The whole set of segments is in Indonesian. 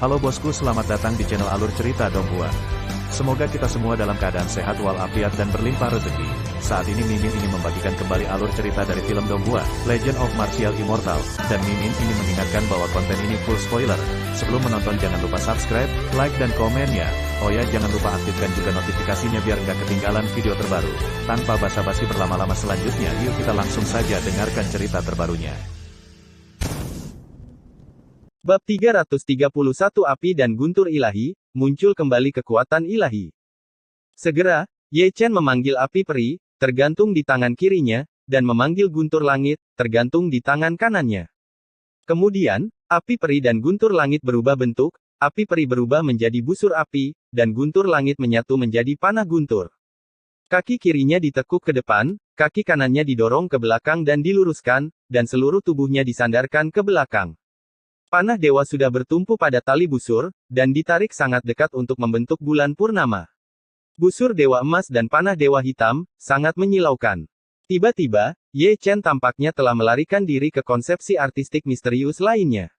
Halo bosku, selamat datang di channel Alur Cerita Donghua. Semoga kita semua dalam keadaan sehat walafiat dan berlimpah rezeki. Saat ini Mimin ingin membagikan kembali alur cerita dari film Donghua, Legend of Martial Immortal, dan Mimin ingin mengingatkan bahwa konten ini full spoiler. Sebelum menonton jangan lupa subscribe, like dan komen ya. Oh ya, jangan lupa aktifkan juga notifikasinya biar nggak ketinggalan video terbaru. Tanpa basa-basi berlama-lama selanjutnya, yuk kita langsung saja dengarkan cerita terbarunya. Bab 331 Api dan Guntur Ilahi, muncul kembali kekuatan ilahi. Segera, Ye Chen memanggil api peri, tergantung di tangan kirinya, dan memanggil guntur langit, tergantung di tangan kanannya. Kemudian, api peri dan guntur langit berubah bentuk, api peri berubah menjadi busur api, dan guntur langit menyatu menjadi panah guntur. Kaki kirinya ditekuk ke depan, kaki kanannya didorong ke belakang dan diluruskan, dan seluruh tubuhnya disandarkan ke belakang. Panah dewa sudah bertumpu pada tali busur, dan ditarik sangat dekat untuk membentuk bulan purnama. Busur dewa emas dan panah dewa hitam, sangat menyilaukan. Tiba-tiba, Ye Chen tampaknya telah melarikan diri ke konsepsi artistik misterius lainnya.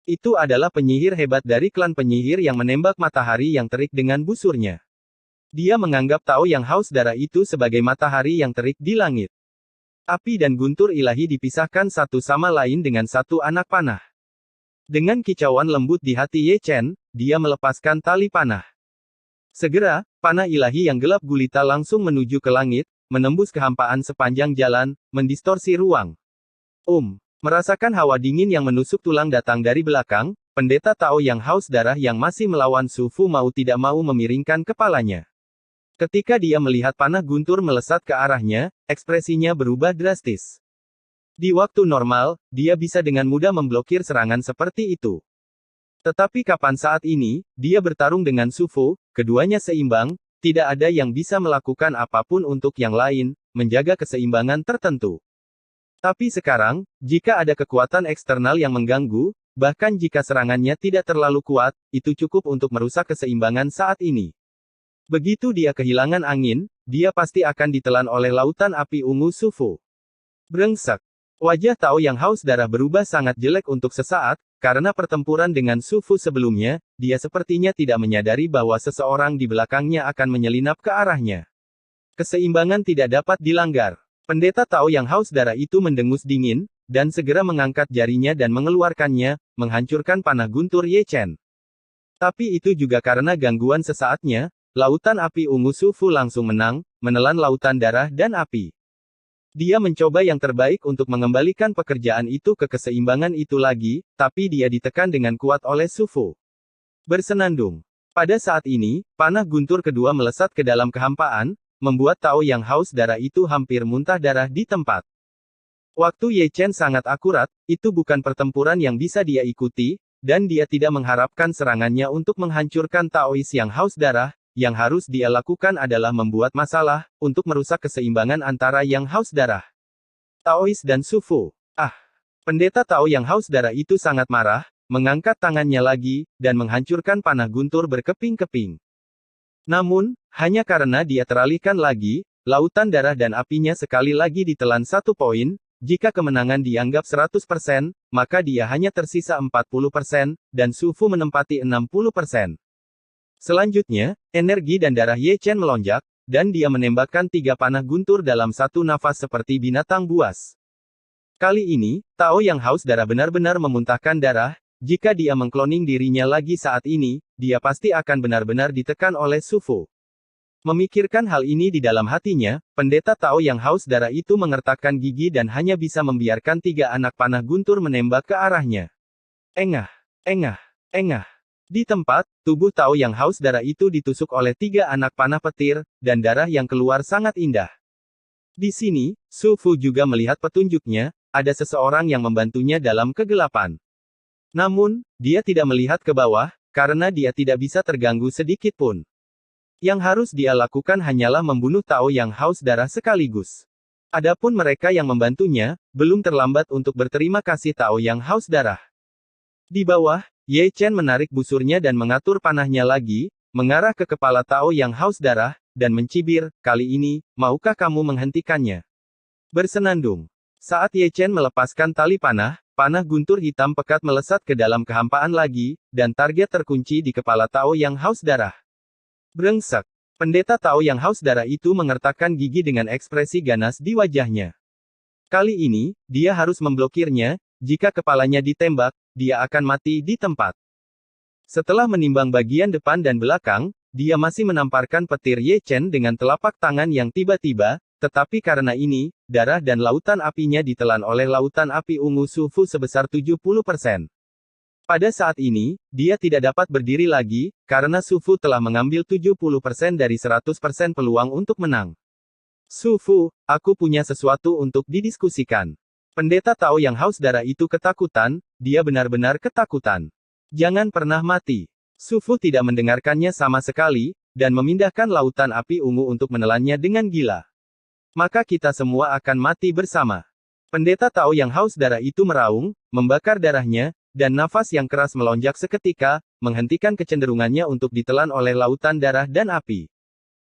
Itu adalah penyihir hebat dari klan penyihir yang menembak matahari yang terik dengan busurnya. Dia menganggap Tao yang haus darah itu sebagai matahari yang terik di langit. Api dan guntur ilahi dipisahkan satu sama lain dengan satu anak panah. Dengan kicauan lembut di hati Ye Chen, dia melepaskan tali panah. Segera, panah ilahi yang gelap gulita langsung menuju ke langit, menembus kehampaan sepanjang jalan, mendistorsi ruang. Merasakan hawa dingin yang menusuk tulang datang dari belakang, pendeta Tao yang haus darah yang masih melawan Su Fu mau tidak mau memiringkan kepalanya. Ketika dia melihat panah guntur melesat ke arahnya, ekspresinya berubah drastis. Di waktu normal, dia bisa dengan mudah memblokir serangan seperti itu. Tetapi kapan saat ini, dia bertarung dengan Su Fu, keduanya seimbang, tidak ada yang bisa melakukan apapun untuk yang lain, menjaga keseimbangan tertentu. Tapi sekarang, jika ada kekuatan eksternal yang mengganggu, bahkan jika serangannya tidak terlalu kuat, itu cukup untuk merusak keseimbangan saat ini. Begitu dia kehilangan angin, dia pasti akan ditelan oleh lautan api ungu Su Fu. Brengsek. Wajah Tao yang haus darah berubah sangat jelek untuk sesaat, karena pertempuran dengan Su Fu sebelumnya, dia sepertinya tidak menyadari bahwa seseorang di belakangnya akan menyelinap ke arahnya. Keseimbangan tidak dapat dilanggar. Pendeta Tao yang haus darah itu mendengus dingin, dan segera mengangkat jarinya dan mengeluarkannya, menghancurkan panah guntur Ye Chen. Tapi itu juga karena gangguan sesaatnya, lautan api ungu Su Fu langsung menang, menelan lautan darah dan api. Dia mencoba yang terbaik untuk mengembalikan pekerjaan itu ke keseimbangan itu lagi, tapi dia ditekan dengan kuat oleh Su Fu. Bersenandung. Pada saat ini, panah guntur kedua melesat ke dalam kehampaan, membuat Tao yang haus darah itu hampir muntah darah di tempat. Waktu Ye Chen sangat akurat, itu bukan pertempuran yang bisa dia ikuti, dan dia tidak mengharapkan serangannya untuk menghancurkan Taois yang haus darah. Yang harus dia lakukan adalah membuat masalah, untuk merusak keseimbangan antara yang haus darah. Taois dan Su Fu. Pendeta Tao yang haus darah itu sangat marah, mengangkat tangannya lagi, dan menghancurkan panah guntur berkeping-keping. Namun, hanya karena dia teralihkan lagi, lautan darah dan apinya sekali lagi ditelan 1 poin, jika kemenangan dianggap 100%, maka dia hanya tersisa 40%, dan Su Fu menempati 60%. Selanjutnya, energi dan darah Ye Chen melonjak, dan dia menembakkan 3 panah guntur dalam satu nafas seperti binatang buas. Kali ini, Tao yang haus darah benar-benar memuntahkan darah, jika dia mengkloning dirinya lagi saat ini, dia pasti akan benar-benar ditekan oleh Su Fu. Memikirkan hal ini di dalam hatinya, pendeta Tao yang haus darah itu mengertakkan gigi dan hanya bisa membiarkan 3 anak panah guntur menembak ke arahnya. Engah. Di tempat, tubuh Tao yang haus darah itu ditusuk oleh 3 anak panah petir, dan darah yang keluar sangat indah. Di sini, Su Fu juga melihat petunjuknya, ada seseorang yang membantunya dalam kegelapan. Namun, dia tidak melihat ke bawah, karena dia tidak bisa terganggu sedikit pun. Yang harus dia lakukan hanyalah membunuh Tao yang haus darah sekaligus. Adapun mereka yang membantunya, belum terlambat untuk berterima kasih Tao yang haus darah. Di bawah, Ye Chen menarik busurnya dan mengatur panahnya lagi, mengarah ke kepala Tao yang haus darah, dan mencibir, kali ini, maukah kamu menghentikannya? Bersenandung. Saat Ye Chen melepaskan tali panah Panah guntur hitam pekat melesat ke dalam kehampaan lagi, dan target terkunci di kepala Tao yang haus darah. Brengsek. Pendeta Tao yang haus darah itu mengertakkan gigi dengan ekspresi ganas di wajahnya. Kali ini, dia harus memblokirnya. Jika kepalanya ditembak, dia akan mati di tempat. Setelah menimbang bagian depan dan belakang, dia masih menamparkan petir Ye Chen dengan telapak tangan yang tiba-tiba, tetapi karena ini, darah dan lautan apinya ditelan oleh lautan api ungu Su Fu sebesar 70%. Pada saat ini, dia tidak dapat berdiri lagi, karena Su Fu telah mengambil 70% dari 100% peluang untuk menang. Su Fu, aku punya sesuatu untuk didiskusikan. Pendeta Tao yang haus darah itu ketakutan, dia benar-benar ketakutan. Jangan pernah mati. Su Fu tidak mendengarkannya sama sekali, dan memindahkan lautan api ungu untuk menelannya dengan gila. Maka kita semua akan mati bersama. Pendeta Tao yang haus darah itu meraung, membakar darahnya, dan nafas yang keras melonjak seketika, menghentikan kecenderungannya untuk ditelan oleh lautan darah dan api.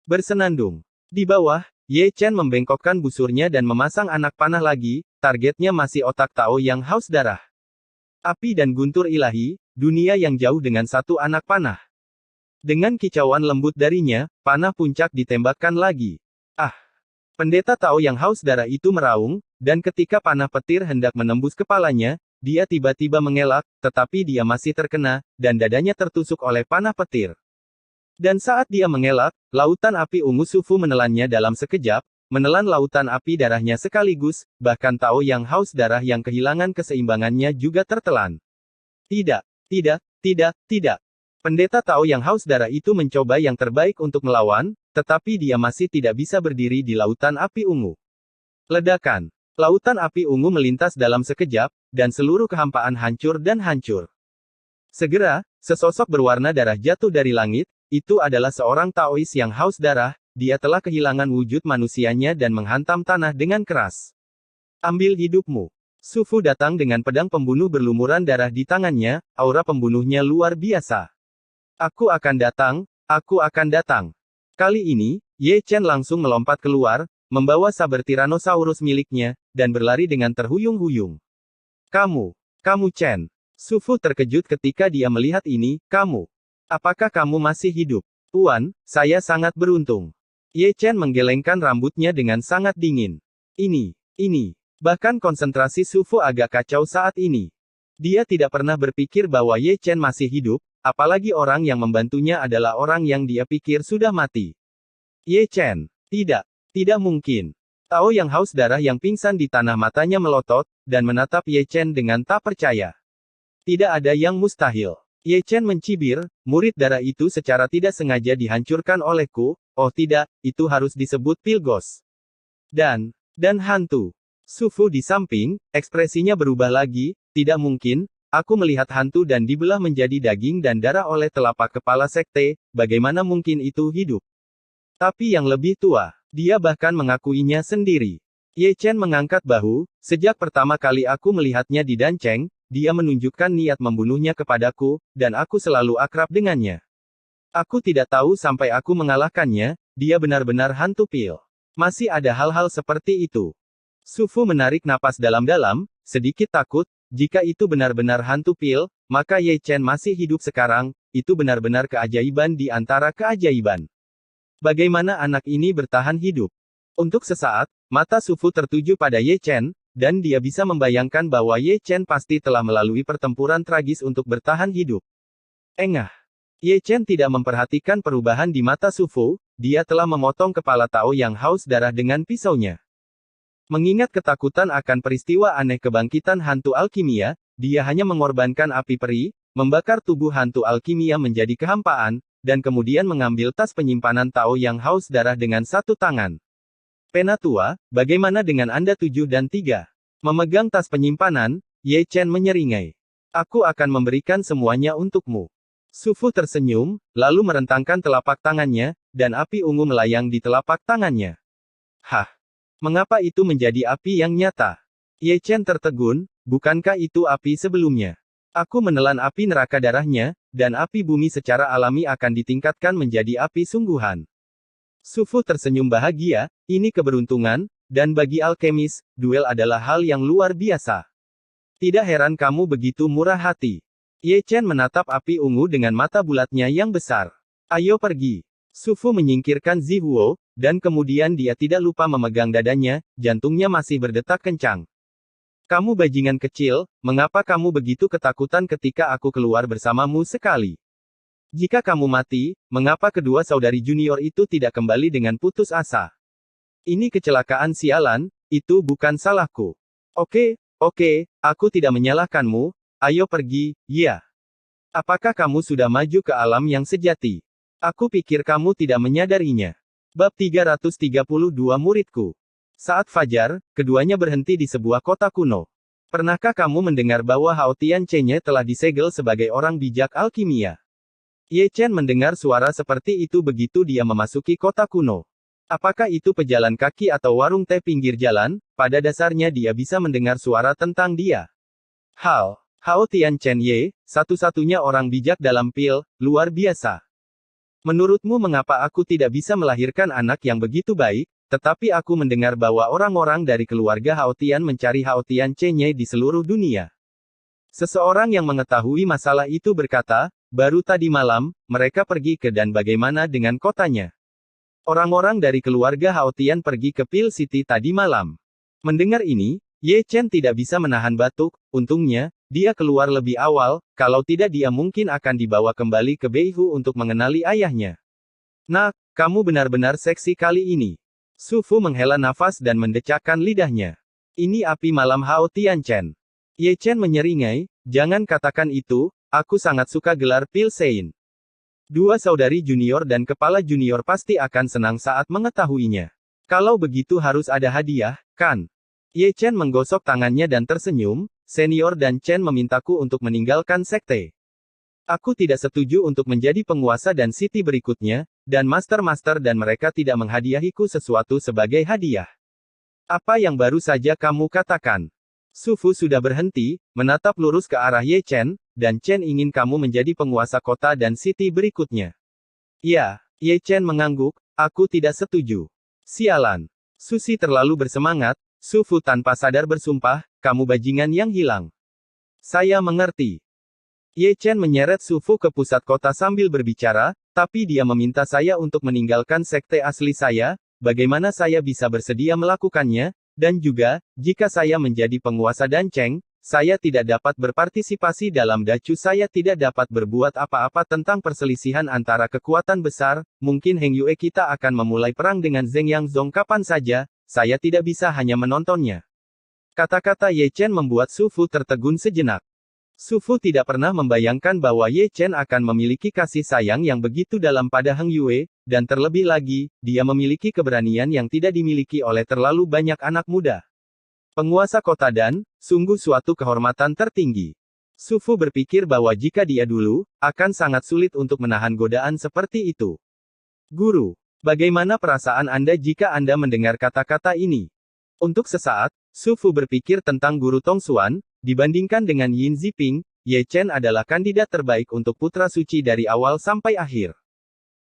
Bersenandung. Di bawah, Ye Chen membengkokkan busurnya dan memasang anak panah lagi, targetnya masih otak Tao yang haus darah. Api dan guntur ilahi, dunia yang jauh dengan satu anak panah. Dengan kicauan lembut darinya, panah puncak ditembakkan lagi. Ah! Pendeta Tao yang haus darah itu meraung, dan ketika panah petir hendak menembus kepalanya, dia tiba-tiba mengelak, tetapi dia masih terkena, dan dadanya tertusuk oleh panah petir. Dan saat dia mengelak, lautan api ungu Su Fu menelannya dalam sekejap, menelan lautan api darahnya sekaligus, bahkan Tao yang haus darah yang kehilangan keseimbangannya juga tertelan. Tidak, tidak, tidak, tidak. Pendeta Tao yang haus darah itu mencoba yang terbaik untuk melawan, tetapi dia masih tidak bisa berdiri di lautan api ungu. Ledakan. Lautan api ungu melintas dalam sekejap, dan seluruh kehampaan hancur dan hancur. Segera, sesosok berwarna darah jatuh dari langit, itu adalah seorang Taois yang haus darah, dia telah kehilangan wujud manusianya dan menghantam tanah dengan keras. Ambil hidupmu. Su Fu datang dengan pedang pembunuh berlumuran darah di tangannya, aura pembunuhnya luar biasa. Aku akan datang, aku akan datang. Kali ini, Ye Chen langsung melompat keluar, membawa saber Tyrannosaurus miliknya, dan berlari dengan terhuyung-huyung. Kamu Chen. Su Fu terkejut ketika dia melihat ini, kamu. Apakah kamu masih hidup? Tuan, saya sangat beruntung. Ye Chen menggelengkan rambutnya dengan sangat dingin. Ini. Bahkan konsentrasi Su Fu agak kacau saat ini. Dia tidak pernah berpikir bahwa Ye Chen masih hidup, apalagi orang yang membantunya adalah orang yang dia pikir sudah mati. Ye Chen. Tidak mungkin. Tao yang haus darah yang pingsan di tanah matanya melotot, dan menatap Ye Chen dengan tak percaya. Tidak ada yang mustahil. Ye Chen mencibir, murid darah itu secara tidak sengaja dihancurkan olehku, oh tidak, itu harus disebut Pilgos. Dan hantu. Su Fu di samping, ekspresinya berubah lagi, tidak mungkin, aku melihat hantu dan dibelah menjadi daging dan darah oleh telapak kepala sekte, bagaimana mungkin itu hidup? Tapi yang lebih tua, dia bahkan mengakuinya sendiri. Ye Chen mengangkat bahu, sejak pertama kali aku melihatnya di Danceng, dia menunjukkan niat membunuhnya kepadaku, dan aku selalu akrab dengannya. Aku tidak tahu sampai aku mengalahkannya, dia benar-benar hantu pil. Masih ada hal-hal seperti itu. Su Fu menarik napas dalam-dalam, sedikit takut, jika itu benar-benar hantu pil, maka Ye Chen masih hidup sekarang, itu benar-benar keajaiban di antara keajaiban. Bagaimana anak ini bertahan hidup? Untuk sesaat, mata Su Fu tertuju pada Ye Chen, dan dia bisa membayangkan bahwa Ye Chen pasti telah melalui pertempuran tragis untuk bertahan hidup. Engah. Ye Chen tidak memperhatikan perubahan di mata Su Fu, dia telah memotong kepala Tao yang haus darah dengan pisaunya. Mengingat ketakutan akan peristiwa aneh kebangkitan hantu alkimia, dia hanya mengorbankan api peri, membakar tubuh hantu alkimia menjadi kehampaan, dan kemudian mengambil tas penyimpanan Tao yang haus darah dengan satu tangan. Penatua, bagaimana dengan Anda 7 dan 3? Memegang tas penyimpanan, Ye Chen menyeringai. Aku akan memberikan semuanya untukmu. Su Fu tersenyum, lalu merentangkan telapak tangannya, dan api ungu melayang di telapak tangannya. Hah? Mengapa itu menjadi api yang nyata? Ye Chen tertegun, bukankah itu api sebelumnya? Aku menelan api neraka darahnya, dan api bumi secara alami akan ditingkatkan menjadi api sungguhan. Su Fu tersenyum bahagia, ini keberuntungan, dan bagi alkemis, duel adalah hal yang luar biasa. Tidak heran kamu begitu murah hati. Ye Chen menatap api ungu dengan mata bulatnya yang besar. Ayo pergi. Su Fu menyingkirkan Zi Huo, dan kemudian dia tidak lupa memegang dadanya, jantungnya masih berdetak kencang. Kamu bajingan kecil, mengapa kamu begitu ketakutan ketika aku keluar bersamamu sekali? Jika kamu mati, mengapa kedua saudari junior itu tidak kembali dengan putus asa? Ini kecelakaan sialan, itu bukan salahku. Oke, aku tidak menyalahkanmu, ayo pergi, ya. Apakah kamu sudah maju ke alam yang sejati? Aku pikir kamu tidak menyadarinya. Bab 332 Muridku. Saat fajar, keduanya berhenti di sebuah kota kuno. Pernahkah kamu mendengar bahwa Hao Tianchen telah disegel sebagai orang bijak alkimia? Ye Chen mendengar suara seperti itu begitu dia memasuki kota kuno. Apakah itu pejalan kaki atau warung teh pinggir jalan? Pada dasarnya dia bisa mendengar suara tentang dia. Hao Tianchen, satu-satunya orang bijak dalam pil, luar biasa. Menurutmu mengapa aku tidak bisa melahirkan anak yang begitu baik, tetapi aku mendengar bahwa orang-orang dari keluarga Hao Tian mencari Hao Tianchen di seluruh dunia. Seseorang yang mengetahui masalah itu berkata, baru tadi malam, mereka pergi ke dan bagaimana dengan kotanya. Orang-orang dari keluarga Hao Tian pergi ke Pil City tadi malam. Mendengar ini, Ye Chen tidak bisa menahan batuk, untungnya, dia keluar lebih awal, kalau tidak dia mungkin akan dibawa kembali ke Beihu untuk mengenali ayahnya. Nah, kamu benar-benar seksi kali ini. Su Fu menghela nafas dan mendecakkan lidahnya. Ini api malam Hao Tianchen. Ye Chen menyeringai, jangan katakan itu, aku sangat suka gelar Pil Sein. Dua saudari junior dan kepala junior pasti akan senang saat mengetahuinya. Kalau begitu harus ada hadiah, kan? Ye Chen menggosok tangannya dan tersenyum, senior dan Chen memintaku untuk meninggalkan sekte. Aku tidak setuju untuk menjadi penguasa dan city berikutnya, dan master-master dan mereka tidak menghadiahiku sesuatu sebagai hadiah. Apa yang baru saja kamu katakan? Su Fu sudah berhenti, menatap lurus ke arah Ye Chen, dan Chen ingin kamu menjadi penguasa kota dan city berikutnya. Ya, Ye Chen mengangguk, aku tidak setuju. Sialan. Susi terlalu bersemangat, Su Fu tanpa sadar bersumpah, kamu bajingan yang hilang. Saya mengerti. Ye Chen menyeret Su Fu ke pusat kota sambil berbicara, tapi dia meminta saya untuk meninggalkan sekte asli saya, bagaimana saya bisa bersedia melakukannya, dan juga, jika saya menjadi penguasa Dancheng, saya tidak dapat berpartisipasi dalam dacu, saya tidak dapat berbuat apa-apa tentang perselisihan antara kekuatan besar, mungkin Heng Yue kita akan memulai perang dengan Zheng Yangzong kapan saja, saya tidak bisa hanya menontonnya. Kata-kata Ye Chen membuat Su Fu tertegun sejenak. Su Fu tidak pernah membayangkan bahwa Ye Chen akan memiliki kasih sayang yang begitu dalam pada Heng Yue, dan terlebih lagi, dia memiliki keberanian yang tidak dimiliki oleh terlalu banyak anak muda. Penguasa kota dan, sungguh suatu kehormatan tertinggi. Su Fu berpikir bahwa jika dia dulu, akan sangat sulit untuk menahan godaan seperti itu. Guru, bagaimana perasaan Anda jika Anda mendengar kata-kata ini? Untuk sesaat, Su Fu berpikir tentang Guru Tongxuan, dibandingkan dengan Yin Ziping, Ye Chen adalah kandidat terbaik untuk putra suci dari awal sampai akhir.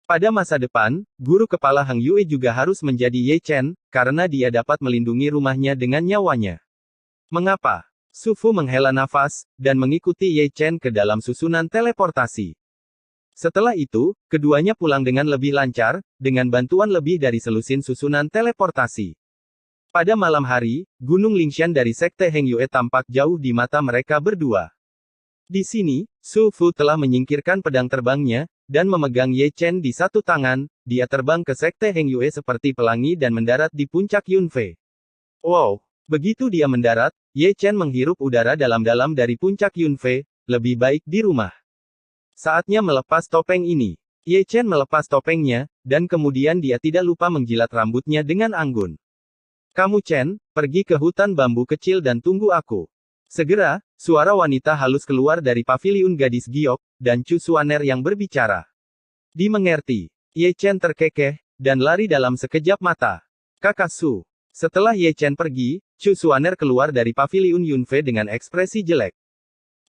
Pada masa depan, guru kepala Heng Yue juga harus menjadi Ye Chen, karena dia dapat melindungi rumahnya dengan nyawanya. Mengapa? Su Fu menghela nafas, dan mengikuti Ye Chen ke dalam susunan teleportasi. Setelah itu, keduanya pulang dengan lebih lancar, dengan bantuan lebih dari selusin susunan teleportasi. Pada malam hari, Gunung Lingshan dari Sekte Heng Yue tampak jauh di mata mereka berdua. Di sini, Su Fu telah menyingkirkan pedang terbangnya, dan memegang Ye Chen di satu tangan, dia terbang ke Sekte Heng Yue seperti pelangi dan mendarat di puncak Yunfei. Wow! Begitu dia mendarat, Ye Chen menghirup udara dalam-dalam dari puncak Yunfei, lebih baik di rumah. Saatnya melepas topeng ini. Ye Chen melepas topengnya, dan kemudian dia tidak lupa menjilat rambutnya dengan anggun. Kamu Chen, pergi ke hutan bambu kecil dan tunggu aku. Segera, suara wanita halus keluar dari paviliun gadis giok, dan Chu Xuaner yang berbicara. Dimengerti. Ye Chen terkekeh, dan lari dalam sekejap mata. Kakak Su. Setelah Ye Chen pergi, Chu Xuaner keluar dari paviliun Yunfei dengan ekspresi jelek.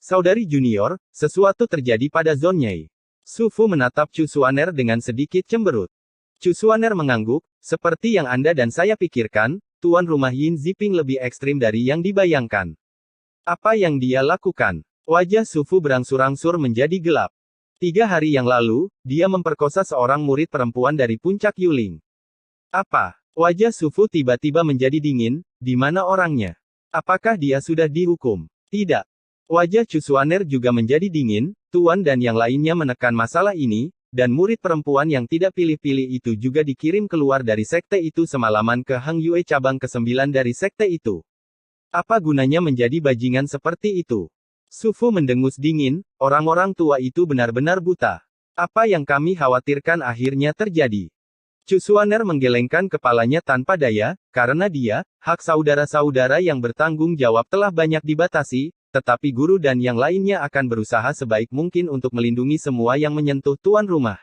Saudari junior, sesuatu terjadi pada Zonyai. Su Fu menatap Chu Xuaner dengan sedikit cemberut. Chu Xuaner mengangguk, seperti yang Anda dan saya pikirkan, tuan rumah Yin Ziping lebih ekstrim dari yang dibayangkan. Apa yang dia lakukan? Wajah Su Fu berangsur-angsur menjadi gelap. 3 hari yang lalu, dia memperkosa seorang murid perempuan dari puncak Yuling. Apa? Wajah Su Fu tiba-tiba menjadi dingin, di mana orangnya? Apakah dia sudah dihukum? Tidak. Wajah Chu Xuaner juga menjadi dingin, Tuan dan yang lainnya menekan masalah ini, dan murid perempuan yang tidak pilih-pilih itu juga dikirim keluar dari sekte itu semalaman ke Hang Yue cabang ke-9 dari sekte itu. Apa gunanya menjadi bajingan seperti itu? Su Fu mendengus dingin, orang-orang tua itu benar-benar buta. Apa yang kami khawatirkan akhirnya terjadi. Chu Xuaner menggelengkan kepalanya tanpa daya, karena dia, hak saudara-saudara yang bertanggung jawab telah banyak dibatasi, tetapi guru dan yang lainnya akan berusaha sebaik mungkin untuk melindungi semua yang menyentuh tuan rumah.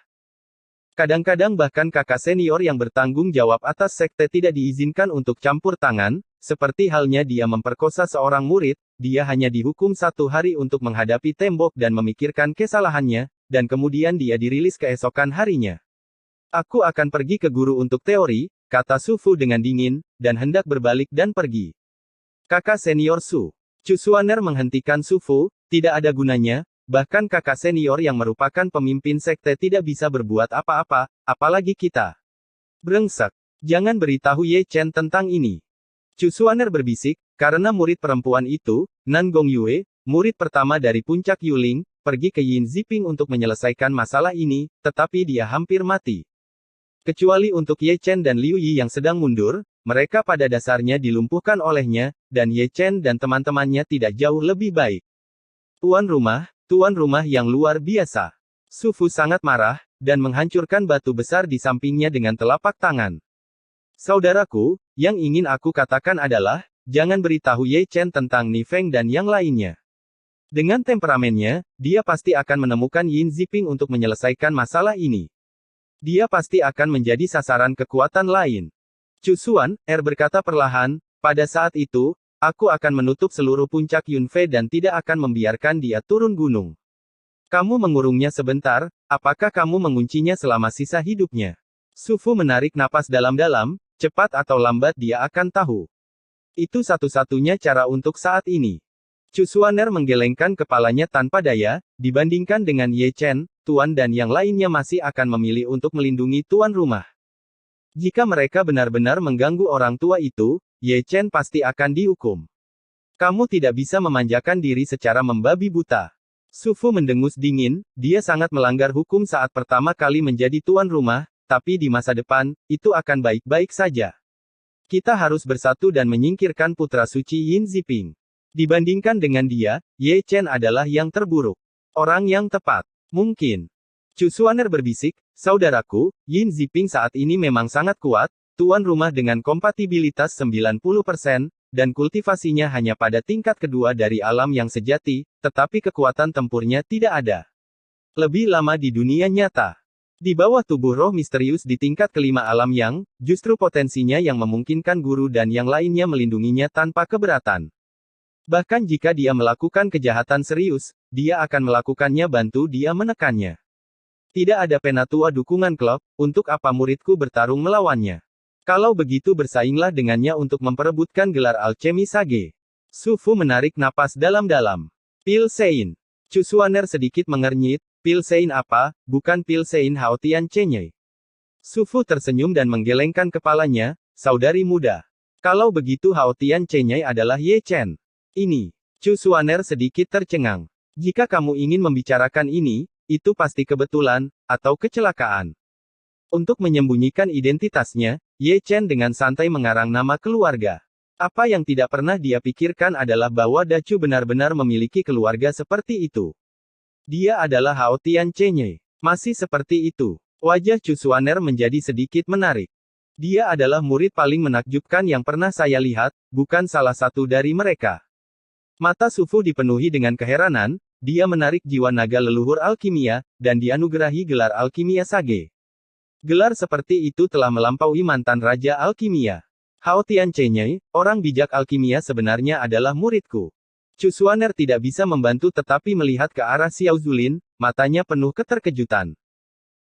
Kadang-kadang bahkan kakak senior yang bertanggung jawab atas sekte tidak diizinkan untuk campur tangan, seperti halnya dia memperkosa seorang murid, dia hanya dihukum 1 hari untuk menghadapi tembok dan memikirkan kesalahannya, dan kemudian dia dirilis keesokan harinya. Aku akan pergi ke guru untuk teori, kata Su Fu dengan dingin, dan hendak berbalik dan pergi. Kakak senior Su. Chu Xuaner menghentikan Su Fu, tidak ada gunanya, bahkan kakak senior yang merupakan pemimpin sekte tidak bisa berbuat apa-apa, apalagi kita. Brengsek. Jangan beritahu Ye Chen tentang ini. Chu Xuaner berbisik, karena murid perempuan itu, Nan Gongyue, murid pertama dari puncak Yuling, pergi ke Yin Ziping untuk menyelesaikan masalah ini, tetapi dia hampir mati. Kecuali untuk Ye Chen dan Liu Yi yang sedang mundur, mereka pada dasarnya dilumpuhkan olehnya, dan Ye Chen dan teman-temannya tidak jauh lebih baik. Tuan rumah yang luar biasa. Su Fu sangat marah, dan menghancurkan batu besar di sampingnya dengan telapak tangan. Saudaraku, yang ingin aku katakan adalah, jangan beritahu Ye Chen tentang Ni Feng dan yang lainnya. Dengan temperamennya, dia pasti akan menemukan Yin Ziping untuk menyelesaikan masalah ini. Dia pasti akan menjadi sasaran kekuatan lain. Chu Xuan, berkata perlahan, pada saat itu, aku akan menutup seluruh puncak Yunfei dan tidak akan membiarkan dia turun gunung. Kamu mengurungnya sebentar, apakah kamu menguncinya selama sisa hidupnya? Su Fu menarik napas dalam-dalam, cepat atau lambat dia akan tahu. Itu satu-satunya cara untuk saat ini. Chu Xuaner menggelengkan kepalanya tanpa daya, dibandingkan dengan Ye Chen, Tuan dan yang lainnya masih akan memilih untuk melindungi tuan rumah. Jika mereka benar-benar mengganggu orang tua itu, Ye Chen pasti akan dihukum. Kamu tidak bisa memanjakan diri secara membabi buta. Su Fu mendengus dingin, dia sangat melanggar hukum saat pertama kali menjadi tuan rumah, tapi di masa depan, itu akan baik-baik saja. Kita harus bersatu dan menyingkirkan putra suci Yin Ziping. Dibandingkan dengan dia, Ye Chen adalah yang terburuk. Orang yang tepat. Mungkin. Chu Xuaner berbisik, saudaraku, Yin Ziping saat ini memang sangat kuat, tuan rumah dengan kompatibilitas 90%, dan kultivasinya hanya pada tingkat kedua dari alam yang sejati, tetapi kekuatan tempurnya tidak ada. Lebih lama di dunia nyata. Di bawah tubuh roh misterius di tingkat kelima alam yang, justru potensinya yang memungkinkan guru dan yang lainnya melindunginya tanpa keberatan. Bahkan jika dia melakukan kejahatan serius, dia akan melakukannya bantu dia menekannya. Tidak ada penatua dukungan klub, untuk apa muridku bertarung melawannya. Kalau begitu bersainglah dengannya untuk memperebutkan gelar alchemy sage. Su Fu menarik napas dalam-dalam. Pil Sein. Chu Xuaner sedikit mengernyit, Pil Sein apa, bukan Pil Sein Hao Tian Chenye. Su Fu tersenyum dan menggelengkan kepalanya, saudari muda. Kalau begitu Hao Tian Chenye adalah Ye Chen. Ini. Chu Xuaner sedikit tercengang. Jika kamu ingin membicarakan ini, itu pasti kebetulan, atau kecelakaan. Untuk menyembunyikan identitasnya, Ye Chen dengan santai mengarang nama keluarga. Apa yang tidak pernah dia pikirkan adalah bahwa Dacu benar-benar memiliki keluarga seperti itu. Dia adalah Hao Tian Chenye. Masih seperti itu. Wajah Chu Xuaner menjadi sedikit menarik. Dia adalah murid paling menakjubkan yang pernah saya lihat, bukan salah satu dari mereka. Mata Su Fu dipenuhi dengan keheranan, dia menarik jiwa naga leluhur alkimia, dan dianugerahi gelar alkimia sage. Gelar seperti itu telah melampaui mantan raja alkimia. Hao Tian Chenye, orang bijak alkimia sebenarnya adalah muridku. Chu Xuaner tidak bisa membantu tetapi melihat ke arah Xiao Zulin, matanya penuh keterkejutan.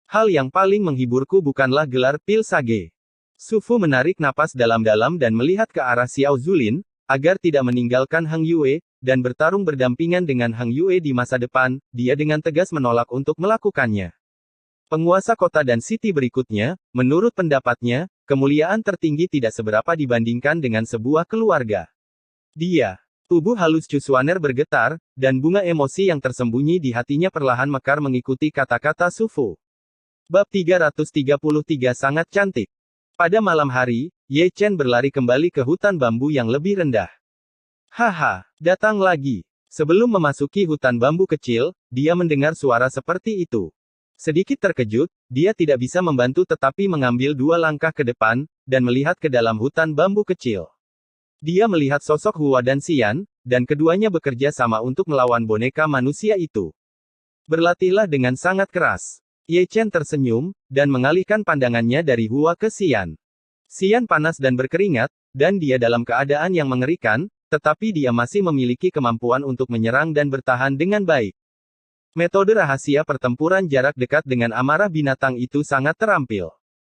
Hal yang paling menghiburku bukanlah gelar pil sage. Su Fu menarik napas dalam-dalam dan melihat ke arah Xiao Zulin, agar tidak meninggalkan Hang Yue, dan bertarung berdampingan dengan Hang Yue di masa depan, dia dengan tegas menolak untuk melakukannya. Penguasa kota dan city berikutnya, menurut pendapatnya, kemuliaan tertinggi tidak seberapa dibandingkan dengan sebuah keluarga. Tubuh halus Cusuaner bergetar, dan bunga emosi yang tersembunyi di hatinya perlahan mekar mengikuti kata-kata Su Fu. Bab 333 sangat cantik. Pada malam hari, Ye Chen berlari kembali ke hutan bambu yang lebih rendah. Haha, datang lagi. Sebelum memasuki hutan bambu kecil, dia mendengar suara seperti itu. Sedikit terkejut, dia tidak bisa membantu tetapi mengambil 2 langkah ke depan, dan melihat ke dalam hutan bambu kecil. Dia melihat sosok Hua dan Xian, dan keduanya bekerja sama untuk melawan boneka manusia itu. Berlatihlah dengan sangat keras. Ye Chen tersenyum, dan mengalihkan pandangannya dari Hua ke Xian. Xian panas dan berkeringat, dan dia dalam keadaan yang mengerikan, tetapi dia masih memiliki kemampuan untuk menyerang dan bertahan dengan baik. Metode rahasia pertempuran jarak dekat dengan amarah binatang itu sangat terampil.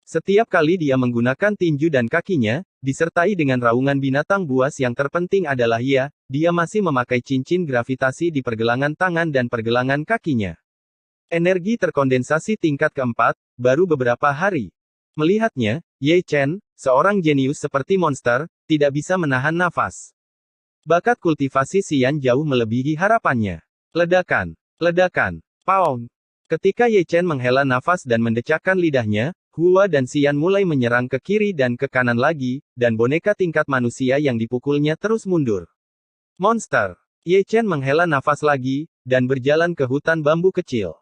Setiap kali dia menggunakan tinju dan kakinya, disertai dengan raungan binatang buas yang terpenting adalah dia masih memakai cincin gravitasi di pergelangan tangan dan pergelangan kakinya. Energi terkondensasi tingkat keempat, baru beberapa hari. Melihatnya, Ye Chen, seorang jenius seperti monster, tidak bisa menahan nafas. Bakat kultivasi Xian jauh melebihi harapannya. Ledakan, pound. Ketika Ye Chen menghela nafas dan mendecakkan lidahnya, Hua dan Xian mulai menyerang ke kiri dan ke kanan lagi, dan boneka tingkat manusia yang dipukulnya terus mundur. Monster. Ye Chen menghela nafas lagi, dan berjalan ke hutan bambu kecil.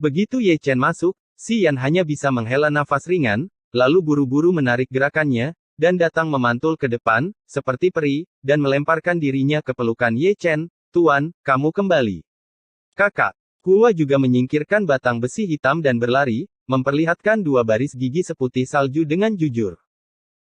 Begitu Ye Chen masuk, Xian hanya bisa menghela nafas ringan, lalu buru-buru menarik gerakannya, dan datang memantul ke depan, seperti peri, dan melemparkan dirinya ke pelukan Ye Chen. Tuan, kamu kembali. Kakak. Hua juga menyingkirkan batang besi hitam dan berlari, memperlihatkan 2 baris gigi seputih salju dengan jujur.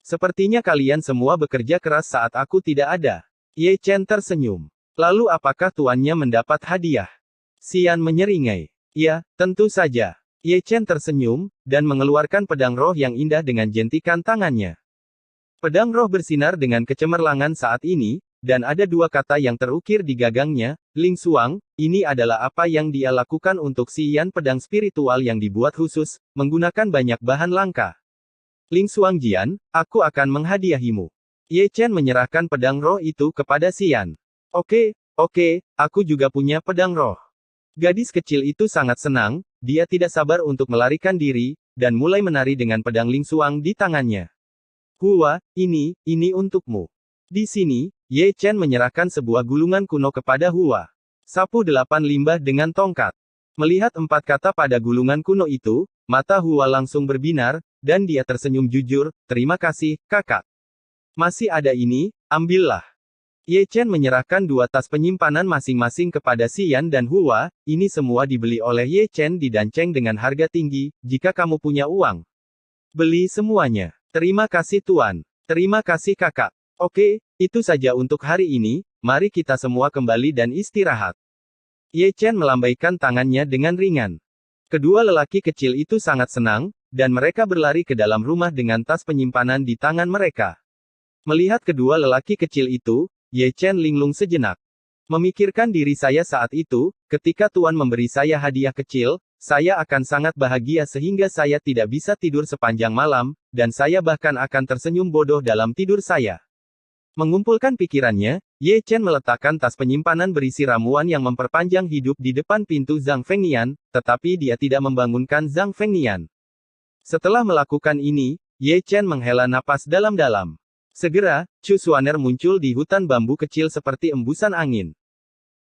Sepertinya kalian semua bekerja keras saat aku tidak ada. Ye Chen tersenyum. Lalu apakah tuannya mendapat hadiah? Xian menyeringai. Ya, tentu saja. Ye Chen tersenyum, dan mengeluarkan pedang roh yang indah dengan jentikan tangannya. Pedang roh bersinar dengan kecemerlangan saat ini, dan ada 2 kata yang terukir di gagangnya, Ling Xuang. Ini adalah apa yang dia lakukan untuk Xian, pedang spiritual yang dibuat khusus, menggunakan banyak bahan langka. Ling Xuang Jian, aku akan menghadiahimu. Ye Chen menyerahkan pedang roh itu kepada Xian. Oke, aku juga punya pedang roh. Gadis kecil itu sangat senang, dia tidak sabar untuk melarikan diri, dan mulai menari dengan pedang Ling Xuang di tangannya. Hua, ini untukmu. Di sini, Ye Chen menyerahkan sebuah gulungan kuno kepada Hua. Sapu 8 limbah dengan tongkat. Melihat 4 kata pada gulungan kuno itu, mata Hua langsung berbinar, dan dia tersenyum jujur, terima kasih, kakak. Masih ada ini, ambillah. Ye Chen menyerahkan 2 tas penyimpanan masing-masing kepada Xian dan Hua, ini semua dibeli oleh Ye Chen di Danceng dengan harga tinggi, jika kamu punya uang. Beli semuanya. Terima kasih tuan. Terima kasih kakak. Oke, itu saja untuk hari ini, mari kita semua kembali dan istirahat. Ye Chen melambaikan tangannya dengan ringan. Kedua lelaki kecil itu sangat senang, dan mereka berlari ke dalam rumah dengan tas penyimpanan di tangan mereka. Melihat kedua lelaki kecil itu, Ye Chen linglung sejenak. Memikirkan diri saya saat itu, ketika Tuan memberi saya hadiah kecil, saya akan sangat bahagia sehingga saya tidak bisa tidur sepanjang malam, dan saya bahkan akan tersenyum bodoh dalam tidur saya. Mengumpulkan pikirannya, Ye Chen meletakkan tas penyimpanan berisi ramuan yang memperpanjang hidup di depan pintu Zhang Fengnian, tetapi dia tidak membangunkan Zhang Fengnian. Setelah melakukan ini, Ye Chen menghela napas dalam-dalam. Segera, Cusuaner muncul di hutan bambu kecil seperti embusan angin.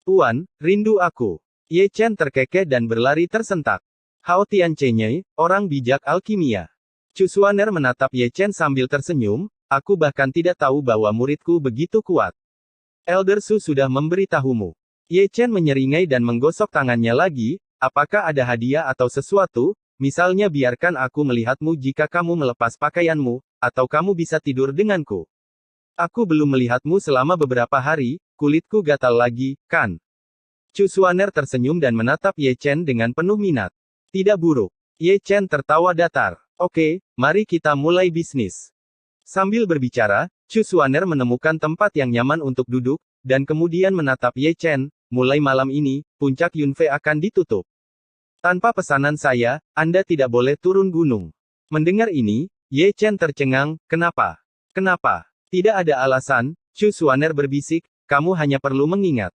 Tuan, rindu aku. Ye Chen terkekeh dan berlari tersentak. Hao Tiancheng, orang bijak alkimia. Cusuaner menatap Ye Chen sambil tersenyum, aku bahkan tidak tahu bahwa muridku begitu kuat. Elder Su sudah memberitahumu. Ye Chen menyeringai dan menggosok tangannya lagi, apakah ada hadiah atau sesuatu, misalnya biarkan aku melihatmu jika kamu melepas pakaianmu, atau kamu bisa tidur denganku. Aku belum melihatmu selama beberapa hari, kulitku gatal lagi, kan? Cusuaner tersenyum dan menatap Ye Chen dengan penuh minat. Tidak buruk. Ye Chen tertawa datar. Oke, mari kita mulai bisnis. Sambil berbicara, Cusuaner menemukan tempat yang nyaman untuk duduk, dan kemudian menatap Ye Chen, mulai malam ini, puncak Yunfei akan ditutup. Tanpa pesanan saya, Anda tidak boleh turun gunung. Mendengar ini, Ye Chen tercengang, kenapa? Kenapa? Tidak ada alasan, Chu Xuaner berbisik, kamu hanya perlu mengingat.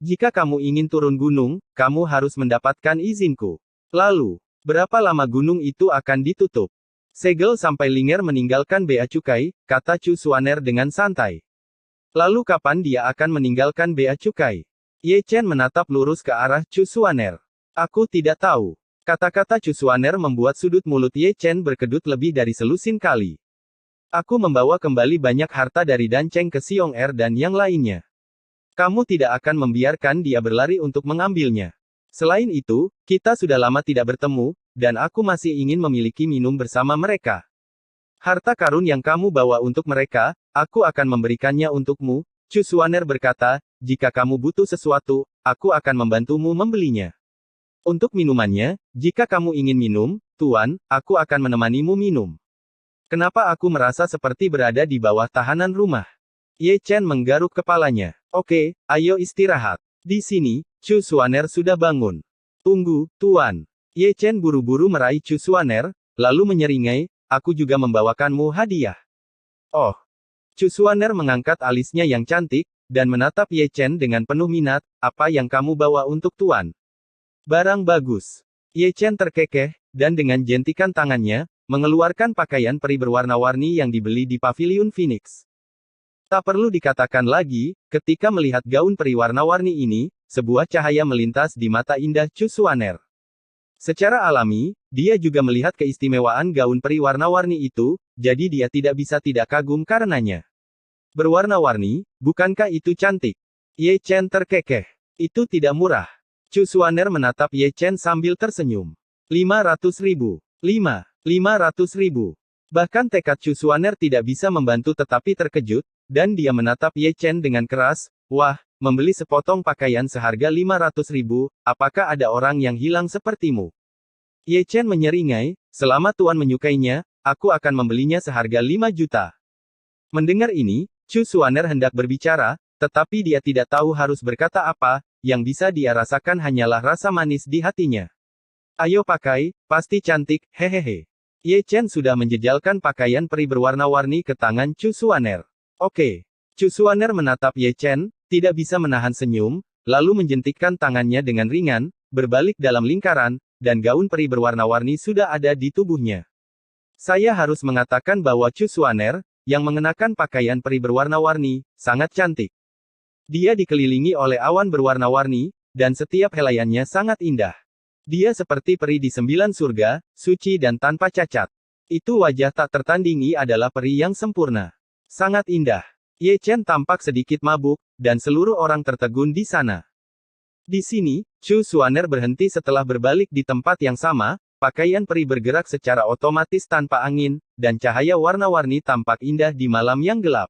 Jika kamu ingin turun gunung, kamu harus mendapatkan izinku. Lalu, berapa lama gunung itu akan ditutup? Segel sampai Linger meninggalkan Bea Cukai, kata Chu Xuaner dengan santai. Lalu kapan dia akan meninggalkan Bea Cukai? Ye Chen menatap lurus ke arah Chu Xuaner. Aku tidak tahu. Kata-kata Chu Xuaner membuat sudut mulut Ye Chen berkedut lebih dari selusin kali. Aku membawa kembali banyak harta dari Dan Cheng ke Xiong Er dan yang lainnya. Kamu tidak akan membiarkan dia berlari untuk mengambilnya. Selain itu, kita sudah lama tidak bertemu, dan aku masih ingin memiliki minum bersama mereka. Harta karun yang kamu bawa untuk mereka, aku akan memberikannya untukmu, Chu Xuaner berkata, jika kamu butuh sesuatu, aku akan membantumu membelinya. Untuk minumannya, jika kamu ingin minum, Tuan, aku akan menemanimu minum. Kenapa aku merasa seperti berada di bawah tahanan rumah? Ye Chen menggaruk kepalanya. Oke, ayo istirahat. Di sini, Chu Xuaner sudah bangun. Tunggu, Tuan. Ye Chen buru-buru meraih Chu Xuaner, lalu menyeringai, aku juga membawakanmu hadiah. Oh. Chu Xuaner mengangkat alisnya yang cantik, dan menatap Ye Chen dengan penuh minat, apa yang kamu bawa untuk Tuan? Barang bagus. Ye Chen terkekeh, dan dengan jentikan tangannya, mengeluarkan pakaian peri berwarna-warni yang dibeli di Paviliun Phoenix. Tak perlu dikatakan lagi, ketika melihat gaun peri warna-warni ini, sebuah cahaya melintas di mata indah Chu Xuaner. Secara alami, dia juga melihat keistimewaan gaun peri warna-warni itu, jadi dia tidak bisa tidak kagum karenanya. Berwarna-warni, bukankah itu cantik? Ye Chen terkekeh. Itu tidak murah. Chu Xuaner menatap Ye Chen sambil tersenyum. 500.000. 500.000. Bahkan tekad Chu Xuaner tidak bisa membantu tetapi terkejut, dan dia menatap Ye Chen dengan keras, wah, membeli sepotong pakaian seharga 500.000, apakah ada orang yang hilang sepertimu? Ye Chen menyeringai, selama Tuan menyukainya, aku akan membelinya seharga 5 juta. Mendengar ini, Chu Xuaner hendak berbicara, tetapi dia tidak tahu harus berkata apa, yang bisa dia rasakan hanyalah rasa manis di hatinya. Ayo pakai, pasti cantik, hehehe. Ye Chen sudah menjejalkan pakaian peri berwarna-warni ke tangan Chu Xuaner. Oke. Chu Xuaner menatap Ye Chen, tidak bisa menahan senyum, lalu menjentikkan tangannya dengan ringan, berbalik dalam lingkaran, dan gaun peri berwarna-warni sudah ada di tubuhnya. Saya harus mengatakan bahwa Chu Xuaner, yang mengenakan pakaian peri berwarna-warni, sangat cantik. Dia dikelilingi oleh awan berwarna-warni, dan setiap helaiannya sangat indah. Dia seperti peri di 9 surga, suci dan tanpa cacat. Itu wajah tak tertandingi adalah peri yang sempurna. Sangat indah. Ye Chen tampak sedikit mabuk, dan seluruh orang tertegun di sana. Di sini, Chu Xuaner berhenti setelah berbalik di tempat yang sama, pakaian peri bergerak secara otomatis tanpa angin, dan cahaya warna-warni tampak indah di malam yang gelap.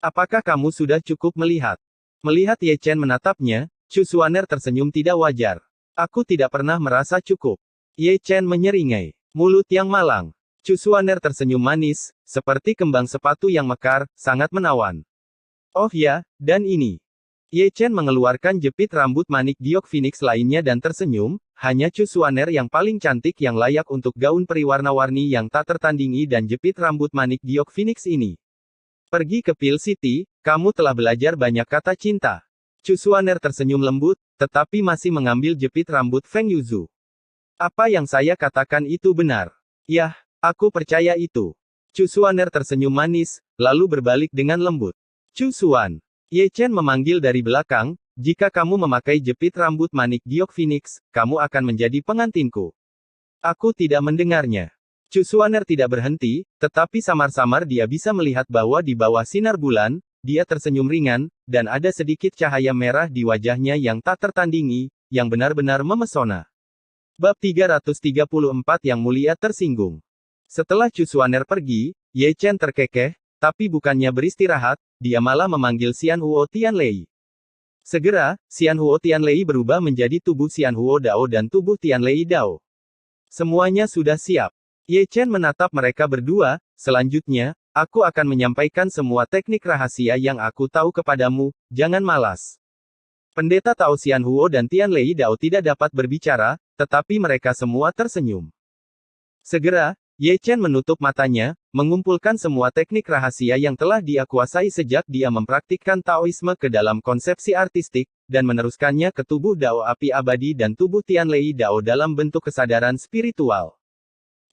Apakah kamu sudah cukup melihat? Melihat Ye Chen menatapnya, Chu Xuaner tersenyum tidak wajar. Aku tidak pernah merasa cukup. Ye Chen menyeringai. Mulut yang malang. Chu Xuaner tersenyum manis, seperti kembang sepatu yang mekar, sangat menawan. Oh ya, dan ini. Ye Chen mengeluarkan jepit rambut manik giok Phoenix lainnya dan tersenyum, hanya Chu Xuaner yang paling cantik yang layak untuk gaun peri warna-warni yang tak tertandingi dan jepit rambut manik giok Phoenix ini. Pergi ke Pil City, kamu telah belajar banyak kata cinta. Chu Xuaner tersenyum lembut, tetapi masih mengambil jepit rambut Feng Yuzu. Apa yang saya katakan itu benar. Yah. Aku percaya itu. Chu Xuaner tersenyum manis, lalu berbalik dengan lembut. Chu Xuan. Ye Chen memanggil dari belakang, jika kamu memakai jepit rambut manik giok Phoenix, kamu akan menjadi pengantinku. Aku tidak mendengarnya. Chu Xuaner tidak berhenti, tetapi samar-samar dia bisa melihat bahwa di bawah sinar bulan, dia tersenyum ringan, dan ada sedikit cahaya merah di wajahnya yang tak tertandingi, yang benar-benar memesona. Bab 334 Yang Mulia tersinggung. Setelah Chu Xuaner pergi, Ye Chen terkekeh, tapi bukannya beristirahat, dia malah memanggil Xian Huo Tianlei. Segera, Xian Huo Tianlei berubah menjadi tubuh Xian Huo Dao dan tubuh Tianlei Dao. Semuanya sudah siap. Ye Chen menatap mereka berdua, selanjutnya, Aku akan menyampaikan semua teknik rahasia yang aku tahu kepadamu, jangan malas. Pendeta Tao Xianhuo dan Tian Lei Dao tidak dapat berbicara, tetapi mereka semua tersenyum. Segera, Ye Chen menutup matanya, mengumpulkan semua teknik rahasia yang telah dia kuasai sejak dia mempraktikkan Taoisme ke dalam konsepsi artistik, dan meneruskannya ke tubuh Dao Api Abadi dan tubuh Tian Lei Dao dalam bentuk kesadaran spiritual.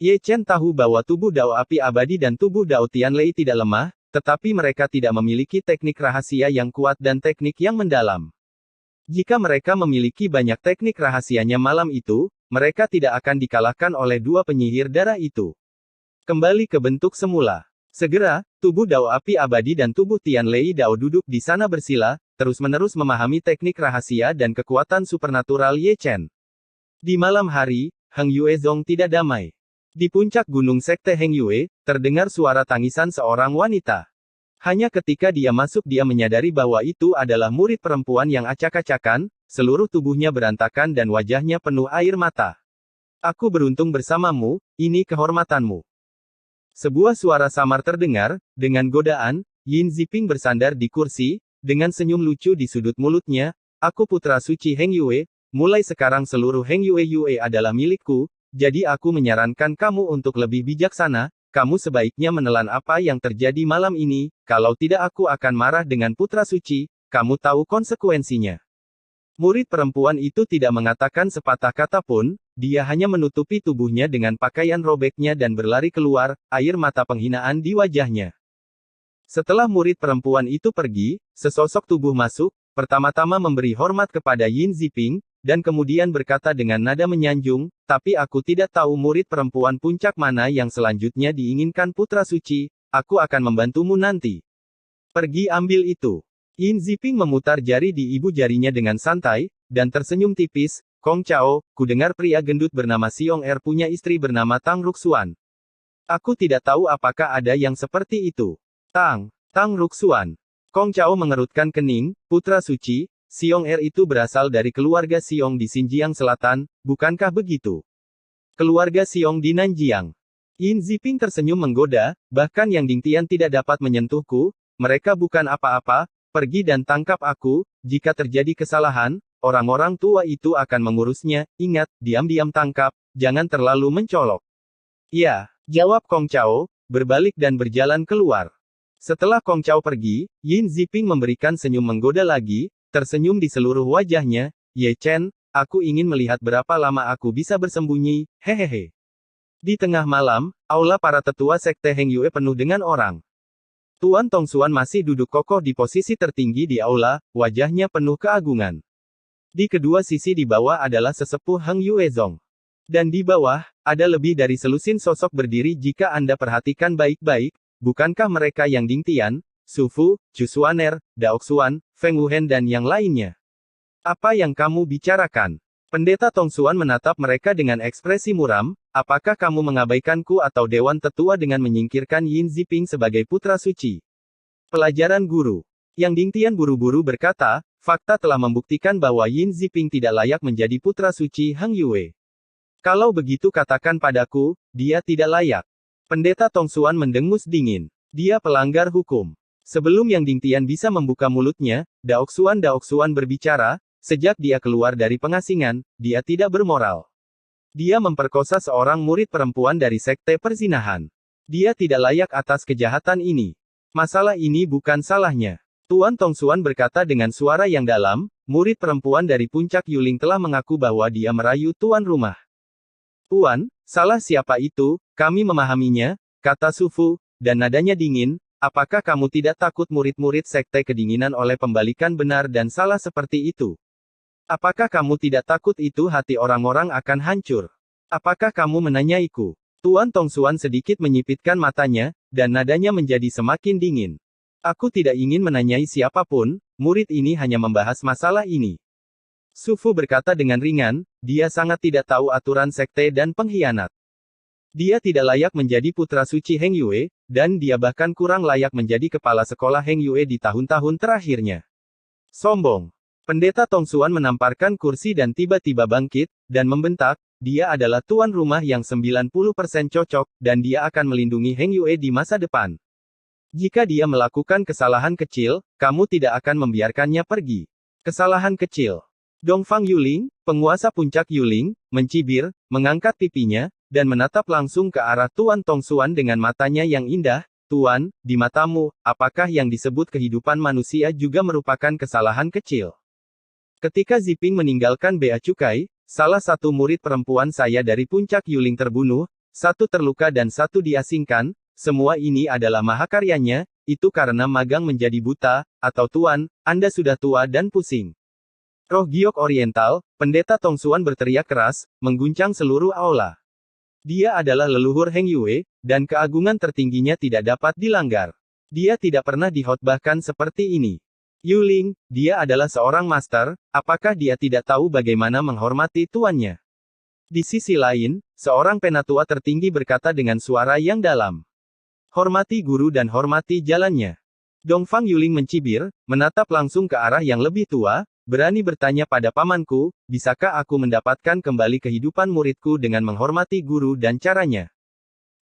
Ye Chen tahu bahwa tubuh Dao Api Abadi dan tubuh Dao Tian Lei tidak lemah, tetapi mereka tidak memiliki teknik rahasia yang kuat dan teknik yang mendalam. Jika mereka memiliki banyak teknik rahasianya malam itu, mereka tidak akan dikalahkan oleh dua penyihir darah itu. Kembali ke bentuk semula. Segera, tubuh Dao Api Abadi dan tubuh Tian Lei Dao duduk di sana bersila, terus-menerus memahami teknik rahasia dan kekuatan supernatural Ye Chen. Di malam hari, Heng Yue Zong tidak damai. Di puncak gunung sekte Heng Yue, terdengar suara tangisan seorang wanita. Hanya ketika dia masuk dia menyadari bahwa itu adalah murid perempuan yang acak-acakan, seluruh tubuhnya berantakan dan wajahnya penuh air mata. Aku beruntung bersamamu, ini kehormatanmu. Sebuah suara samar terdengar, dengan godaan, Yin Ziping bersandar di kursi, dengan senyum lucu di sudut mulutnya, aku putra suci Heng Yue, mulai sekarang seluruh Heng Yue adalah milikku, jadi aku menyarankan kamu untuk lebih bijaksana, kamu sebaiknya menelan apa yang terjadi malam ini, kalau tidak aku akan marah dengan putra suci, kamu tahu konsekuensinya. Murid perempuan itu tidak mengatakan sepatah kata pun, dia hanya menutupi tubuhnya dengan pakaian robeknya dan berlari keluar, air mata penghinaan di wajahnya. Setelah murid perempuan itu pergi, sesosok tubuh masuk, pertama-tama memberi hormat kepada Yin Ziping, dan kemudian berkata dengan nada menyanjung, tapi aku tidak tahu murid perempuan puncak mana yang selanjutnya diinginkan putra suci, aku akan membantumu nanti. Pergi ambil itu. Yin Ziping memutar jari di ibu jarinya dengan santai, dan tersenyum tipis, Kong Chao, kudengar pria gendut bernama Xiong Er punya istri bernama Tang Ruxuan. Aku tidak tahu apakah ada yang seperti itu. Tang Ruxuan. Kong Chao mengerutkan kening, putra suci, Xiong Er itu berasal dari keluarga Xiong di Xinjiang Selatan, bukankah begitu? Keluarga Xiong di Nanjiang. Yin Ziping tersenyum menggoda, bahkan Yang Dingtian tidak dapat menyentuhku, mereka bukan apa-apa, pergi dan tangkap aku, jika terjadi kesalahan, orang-orang tua itu akan mengurusnya, ingat, diam-diam tangkap, jangan terlalu mencolok. Ya, jawab Kong Chao, berbalik dan berjalan keluar. Setelah Kong Chao pergi, Yin Ziping memberikan senyum menggoda lagi, tersenyum di seluruh wajahnya, Ye Chen, aku ingin melihat berapa lama aku bisa bersembunyi, hehehe. Di tengah malam, aula para tetua sekte Heng Yue penuh dengan orang. Tuan Tongxuan masih duduk kokoh di posisi tertinggi di aula, wajahnya penuh keagungan. Di kedua sisi di bawah adalah sesepuh Heng Yue Zong. Dan di bawah, ada lebih dari selusin sosok berdiri jika Anda perhatikan baik-baik, bukankah mereka Yang Dingtian, Su Fu, Chu Xuaner, Dao Xuan, Feng Wuhen dan yang lainnya? Apa yang kamu bicarakan? Pendeta Tongxuan menatap mereka dengan ekspresi muram, apakah kamu mengabaikanku atau Dewan Tetua dengan menyingkirkan Yin Ziping sebagai putra suci? Pelajaran guru. Yang Dingtian buru-buru berkata, fakta telah membuktikan bahwa Yin Ziping tidak layak menjadi putra suci Heng Yue. Kalau begitu katakan padaku, dia tidak layak. Pendeta Tongxuan mendengus dingin. Dia pelanggar hukum. Sebelum Yang Dingtian bisa membuka mulutnya, Dao Xuan berbicara, sejak dia keluar dari pengasingan, dia tidak bermoral. Dia memperkosa seorang murid perempuan dari sekte perzinahan. Dia tidak layak atas kejahatan ini. Masalah ini bukan salahnya. Tuan Tongxuan berkata dengan suara yang dalam, murid perempuan dari puncak Yuling telah mengaku bahwa dia merayu tuan rumah. Tuan, salah siapa itu, kami memahaminya, kata Su Fu, dan nadanya dingin. Apakah kamu tidak takut murid-murid sekte kedinginan oleh pembalikan benar dan salah seperti itu? Apakah kamu tidak takut itu hati orang-orang akan hancur? Apakah kamu menanyaiku? Tuan Tongxuan sedikit menyipitkan matanya, dan nadanya menjadi semakin dingin. Aku tidak ingin menanyai siapapun, murid ini hanya membahas masalah ini. Su Fu berkata dengan ringan, dia sangat tidak tahu aturan sekte dan pengkhianat. Dia tidak layak menjadi putra suci Heng Yue, dan dia bahkan kurang layak menjadi kepala sekolah Heng Yue di tahun-tahun terakhirnya. Sombong. Pendeta Tongxuan menamparkan kursi dan tiba-tiba bangkit, dan membentak, dia adalah tuan rumah yang 90% cocok, dan dia akan melindungi Heng Yue di masa depan. Jika dia melakukan kesalahan kecil, kamu tidak akan membiarkannya pergi. Kesalahan kecil. Dongfang Yuling, penguasa puncak Yuling, mencibir, mengangkat pipinya, dan menatap langsung ke arah Tuan Tongxuan dengan matanya yang indah. Tuan, di matamu, apakah yang disebut kehidupan manusia juga merupakan kesalahan kecil? Ketika Ziping meninggalkan Bea Cukai, salah satu murid perempuan saya dari puncak Yuling terbunuh, satu terluka dan satu diasingkan. Semua ini adalah mahakaryanya, itu karena magang menjadi buta, atau Tuan, Anda sudah tua dan pusing. Roh giok oriental, Pendeta Tongxuan berteriak keras, mengguncang seluruh aula. Dia adalah leluhur Heng Yue, dan keagungan tertingginya tidak dapat dilanggar. Dia tidak pernah dihotbahkan seperti ini. Yuling, dia adalah seorang master, apakah dia tidak tahu bagaimana menghormati tuannya? Di sisi lain, seorang penatua tertinggi berkata dengan suara yang dalam. Hormati guru dan hormati jalannya. Dongfang Yuling mencibir, menatap langsung ke arah yang lebih tua, berani bertanya pada pamanku, bisakah aku mendapatkan kembali kehidupan muridku dengan menghormati guru dan caranya?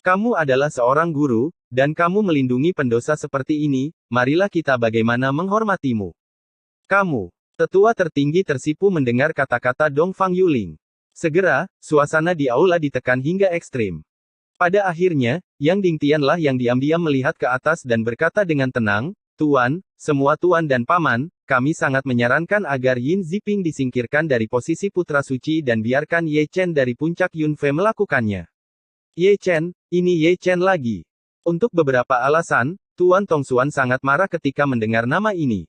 Kamu adalah seorang guru, dan kamu melindungi pendosa seperti ini, marilah kita bagaimana menghormatimu. Kamu, tetua tertinggi tersipu mendengar kata-kata Dongfang Yuling. Segera, suasana di aula ditekan hingga ekstrim. Pada akhirnya, Yang Dingtianlah yang diam-diam melihat ke atas dan berkata dengan tenang, Tuan, semua tuan dan paman, kami sangat menyarankan agar Yin Ziping disingkirkan dari posisi putra suci dan biarkan Ye Chen dari puncak Yunfei melakukannya. Ye Chen, ini Ye Chen lagi. Untuk beberapa alasan, Tuan Tongxuan sangat marah ketika mendengar nama ini.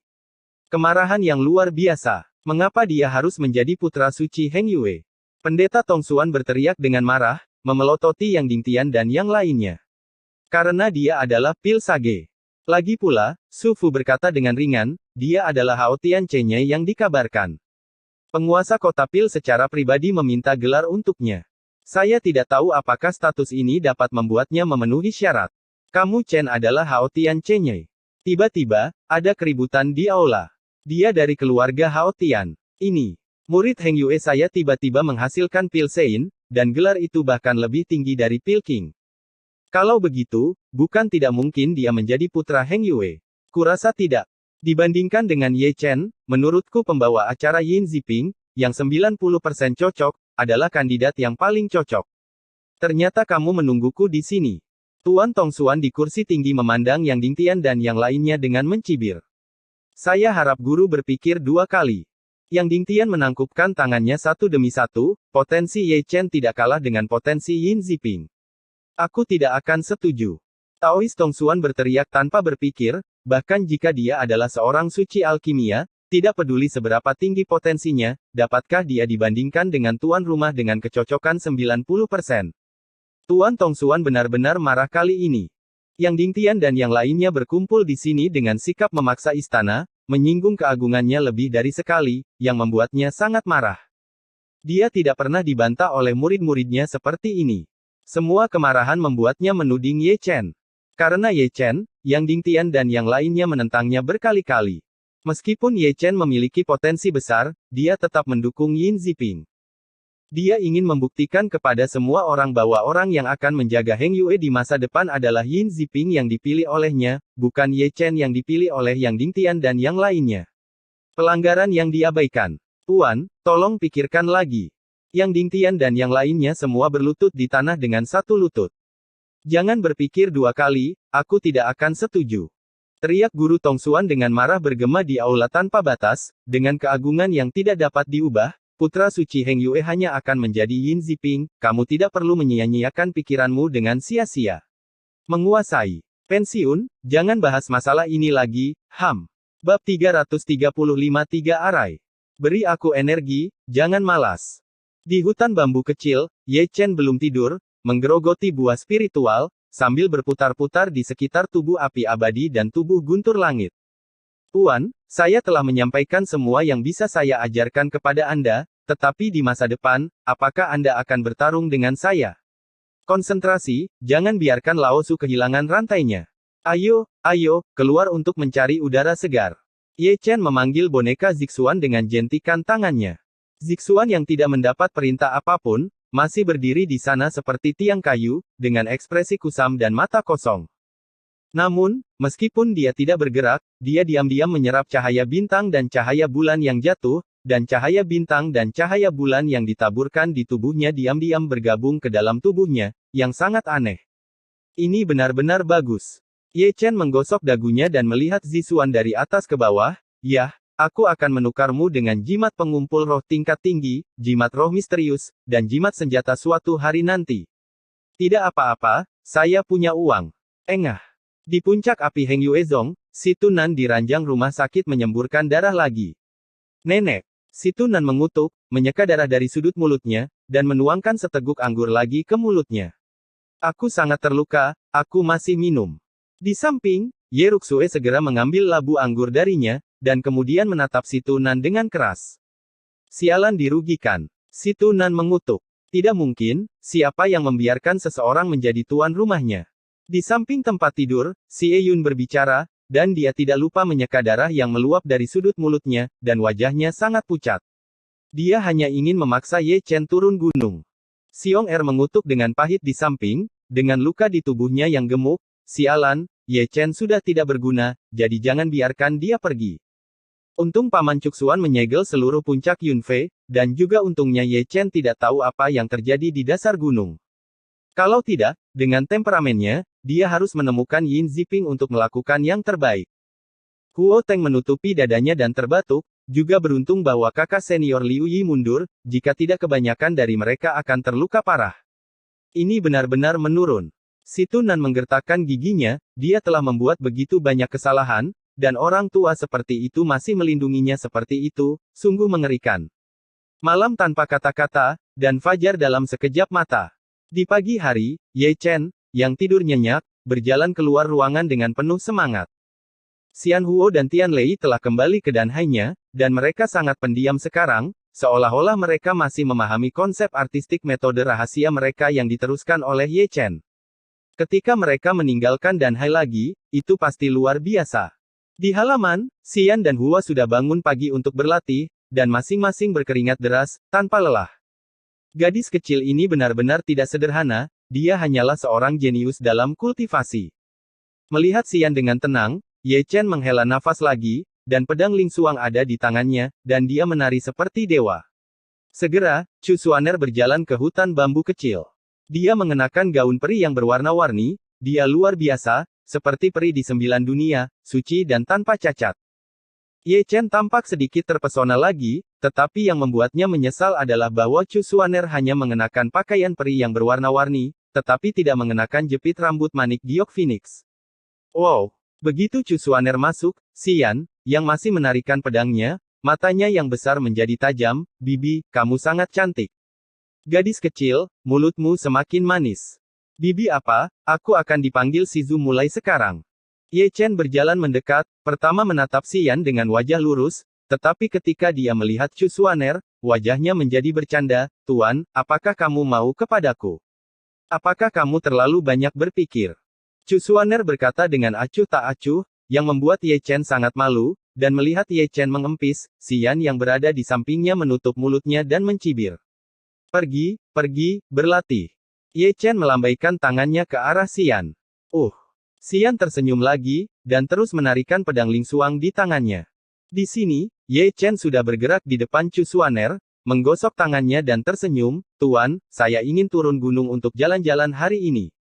Kemarahan yang luar biasa. Mengapa dia harus menjadi putra suci Heng Yue? Pendeta Tongxuan berteriak dengan marah, memelototi Yang Dingtian dan yang lainnya. Karena dia adalah pil sage. Lagi pula, Su Fu berkata dengan ringan, dia adalah Hao Tian Chenye yang dikabarkan. Penguasa kota Pil secara pribadi meminta gelar untuknya. Saya tidak tahu apakah status ini dapat membuatnya memenuhi syarat. Kamu Chen adalah Hao Tian Chenye. Tiba-tiba, ada keributan di aula. Dia dari keluarga Hao Tian. Ini. Murid Heng Yue saya tiba-tiba menghasilkan pil Sein, dan gelar itu bahkan lebih tinggi dari pil King. Kalau begitu, bukan tidak mungkin dia menjadi putra Heng Yue. Kurasa tidak. Dibandingkan dengan Ye Chen, menurutku pembawa acara Yin Ziping, yang 90% cocok, adalah kandidat yang paling cocok. Ternyata kamu menungguku di sini. Tuan Tongxuan di kursi tinggi memandang Yang Dingtian dan yang lainnya dengan mencibir. Saya harap guru berpikir dua kali. Yang Dingtian menangkupkan tangannya satu demi satu, potensi Ye Chen tidak kalah dengan potensi Yin Ziping. Aku tidak akan setuju. Taois Tongxuan berteriak tanpa berpikir, bahkan jika dia adalah seorang suci alkimia, tidak peduli seberapa tinggi potensinya, dapatkah dia dibandingkan dengan tuan rumah dengan kecocokan 90%. Tuan Tongxuan benar-benar marah kali ini. Yang Dingtian dan yang lainnya berkumpul di sini dengan sikap memaksa istana, menyinggung keagungannya lebih dari sekali, yang membuatnya sangat marah. Dia tidak pernah dibantah oleh murid-muridnya seperti ini. Semua kemarahan membuatnya menuding Ye Chen. Karena Ye Chen, Yang Dingtian dan yang lainnya menentangnya berkali-kali. Meskipun Ye Chen memiliki potensi besar, dia tetap mendukung Yin Ziping. Dia ingin membuktikan kepada semua orang bahwa orang yang akan menjaga Heng Yue di masa depan adalah Yin Ziping yang dipilih olehnya, bukan Ye Chen yang dipilih oleh Yang Dingtian dan yang lainnya. Pelanggaran yang diabaikan. Tuan, tolong pikirkan lagi. Yang Dingtian dan yang lainnya semua berlutut di tanah dengan satu lutut. Jangan berpikir dua kali, aku tidak akan setuju. Teriak guru Tongxuan dengan marah bergema di aula tanpa batas, dengan keagungan yang tidak dapat diubah. Putra suci Heng Yue hanya akan menjadi Yin Ziping, kamu tidak perlu menyia-nyiakan pikiranmu dengan sia-sia. Menguasai. Pensiun, jangan bahas masalah ini lagi, Bab 335 3 Arai. Beri aku energi, jangan malas. Di hutan bambu kecil, Ye Chen belum tidur, menggerogoti buah spiritual, sambil berputar-putar di sekitar tubuh api abadi dan tubuh guntur langit. Tuan, saya telah menyampaikan semua yang bisa saya ajarkan kepada Anda, tetapi di masa depan, apakah Anda akan bertarung dengan saya? Konsentrasi, jangan biarkan Lao Su kehilangan rantainya. Ayo, ayo, keluar untuk mencari udara segar. Ye Chen memanggil boneka Zixuan dengan jentikan tangannya. Zixuan yang tidak mendapat perintah apapun, masih berdiri di sana seperti tiang kayu, dengan ekspresi kusam dan mata kosong. Namun, meskipun dia tidak bergerak, dia diam-diam menyerap cahaya bintang dan cahaya bulan yang jatuh, dan cahaya bintang dan cahaya bulan yang ditaburkan di tubuhnya diam-diam bergabung ke dalam tubuhnya, yang sangat aneh. Ini benar-benar bagus. Ye Chen menggosok dagunya dan melihat Zisuan dari atas ke bawah. Yah, aku akan menukarmu dengan jimat pengumpul roh tingkat tinggi, jimat roh misterius, dan jimat senjata suatu hari nanti. Tidak apa-apa, saya punya uang. Engah. Di puncak api Heng Yuezong, si Tunan di ranjang rumah sakit menyemburkan darah lagi. Nenek. Si Tunan mengutuk, menyeka darah dari sudut mulutnya, dan menuangkan seteguk anggur lagi ke mulutnya. Aku sangat terluka, aku masih minum. Di samping, Ye Ruxue segera mengambil labu anggur darinya, dan kemudian menatap si Tunan dengan keras. Sialan dirugikan. Si Tunan mengutuk. Tidak mungkin, siapa yang membiarkan seseorang menjadi tuan rumahnya. Di samping tempat tidur, si Eyun berbicara, dan dia tidak lupa menyeka darah yang meluap dari sudut mulutnya, dan wajahnya sangat pucat. Dia hanya ingin memaksa Ye Chen turun gunung. Xiong Er mengutuk dengan pahit di samping, dengan luka di tubuhnya yang gemuk, sialan, Ye Chen sudah tidak berguna, jadi jangan biarkan dia pergi. Untung Paman Cuksuan menyegel seluruh puncak Yunfei, dan juga untungnya Ye Chen tidak tahu apa yang terjadi di dasar gunung. Kalau tidak, dengan temperamennya, dia harus menemukan Yin Ziping untuk melakukan yang terbaik. Huo Teng menutupi dadanya dan terbatuk, juga beruntung bahwa kakak senior Liu Yi mundur, jika tidak kebanyakan dari mereka akan terluka parah. Ini benar-benar menurun. Si Tunan menggertakkan giginya, dia telah membuat begitu banyak kesalahan, dan orang tua seperti itu masih melindunginya seperti itu, sungguh mengerikan. Malam tanpa kata-kata, dan fajar dalam sekejap mata. Di pagi hari, Ye Chen, yang tidur nyenyak, berjalan keluar ruangan dengan penuh semangat. Xian Huo dan Tian Lei telah kembali ke danhainya, dan mereka sangat pendiam sekarang, seolah-olah mereka masih memahami konsep artistik metode rahasia mereka yang diteruskan oleh Ye Chen. Ketika mereka meninggalkan danhai lagi, itu pasti luar biasa. Di halaman, Xian dan Huo sudah bangun pagi untuk berlatih, dan masing-masing berkeringat deras, tanpa lelah. Gadis kecil ini benar-benar tidak sederhana, dia hanyalah seorang jenius dalam kultivasi. Melihat Xian dengan tenang, Ye Chen menghela nafas lagi, dan pedang Ling Xuang ada di tangannya, dan dia menari seperti dewa. Segera, Chu Xuaner berjalan ke hutan bambu kecil. Dia mengenakan gaun peri yang berwarna-warni, dia luar biasa, seperti peri di 9 dunia, suci dan tanpa cacat. Ye Chen tampak sedikit terpesona lagi, tetapi yang membuatnya menyesal adalah bahwa Chu Xuaner hanya mengenakan pakaian peri yang berwarna-warni, tetapi tidak mengenakan jepit rambut manik giok phoenix. Wow! Begitu Chu Xuaner masuk, Xian, yang masih menarikan pedangnya, matanya yang besar menjadi tajam, "Bibi, kamu sangat cantik. Gadis kecil, mulutmu semakin manis." "Bibi apa? Aku akan dipanggil Shizu mulai sekarang." Ye Chen berjalan mendekat, pertama menatap Xian dengan wajah lurus, tetapi ketika dia melihat Chu Xuaner, wajahnya menjadi bercanda. "Tuan, apakah kamu mau kepadaku? Apakah kamu terlalu banyak berpikir?" Chu Xuaner berkata dengan acuh tak acuh, yang membuat Ye Chen sangat malu, dan melihat Ye Chen mengempis, Xian yang berada di sampingnya menutup mulutnya dan mencibir. Pergi, berlatih." Ye Chen melambaikan tangannya ke arah Xian. Xian tersenyum lagi, dan terus menarikan pedang Ling Xuang di tangannya. Di sini, Ye Chen sudah bergerak di depan Chu Xuaner, menggosok tangannya dan tersenyum, "Tuan, saya ingin turun gunung untuk jalan-jalan hari ini."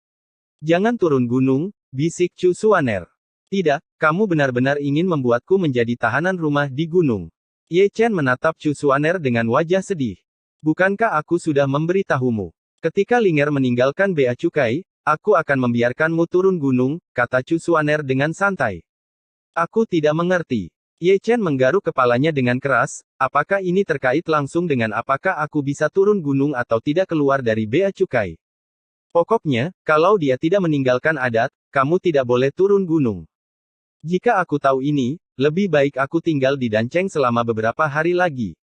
"Jangan turun gunung," bisik Chu Xuaner. "Tidak, kamu benar-benar ingin membuatku menjadi tahanan rumah di gunung." Ye Chen menatap Chu Xuaner dengan wajah sedih. "Bukankah aku sudah memberitahumu? Ketika Linger meninggalkan Bea Cukai, aku akan membiarkanmu turun gunung," kata Chu Xuaner dengan santai. "Aku tidak mengerti." Ye Chen menggaruk kepalanya dengan keras, "Apakah ini terkait langsung dengan apakah aku bisa turun gunung atau tidak keluar dari Bea Cukai? Pokoknya, kalau dia tidak meninggalkan adat, kamu tidak boleh turun gunung. Jika aku tahu ini, lebih baik aku tinggal di Dancheng selama beberapa hari lagi."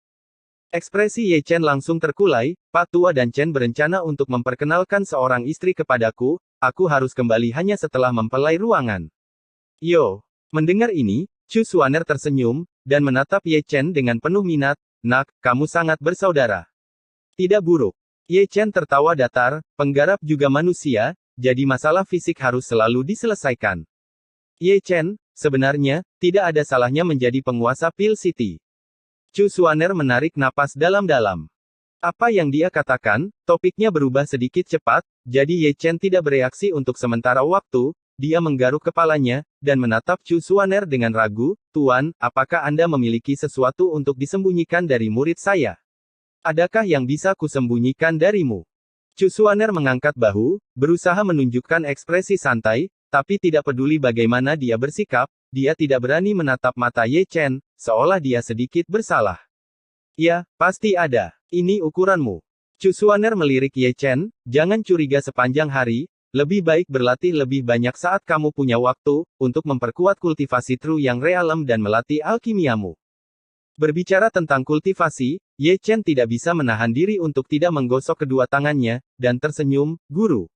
Ekspresi Ye Chen langsung terkulai. "Pak Tua Danchen berencana untuk memperkenalkan seorang istri kepadaku, aku harus kembali hanya setelah mempelai ruangan." "Yo." Mendengar ini, Chu Xuaner tersenyum, dan menatap Ye Chen dengan penuh minat. "Nak, kamu sangat bersaudara. Tidak buruk." Ye Chen tertawa datar, "Penggarap juga manusia, jadi masalah fisik harus selalu diselesaikan." Ye Chen, sebenarnya, tidak ada salahnya menjadi penguasa Pil City. Chu Xuaner menarik napas dalam-dalam. Apa yang dia katakan, topiknya berubah sedikit cepat, jadi Ye Chen tidak bereaksi untuk sementara waktu, dia menggaruk kepalanya, dan menatap Chu Xuaner dengan ragu, "Tuan, apakah Anda memiliki sesuatu untuk disembunyikan dari murid saya? Adakah yang bisa kusembunyikan darimu?" Chu Xuaner mengangkat bahu, berusaha menunjukkan ekspresi santai, tapi tidak peduli bagaimana dia bersikap, dia tidak berani menatap mata Ye Chen, seolah dia sedikit bersalah. "Ya, pasti ada. Ini ukuranmu." Chu Xuaner melirik Ye Chen, "Jangan curiga sepanjang hari, lebih baik berlatih lebih banyak saat kamu punya waktu, untuk memperkuat kultivasi Tru yang realem dan melatih alkimiamu." Berbicara tentang kultivasi, Ye Chen tidak bisa menahan diri untuk tidak menggosok kedua tangannya, dan tersenyum, "Guru.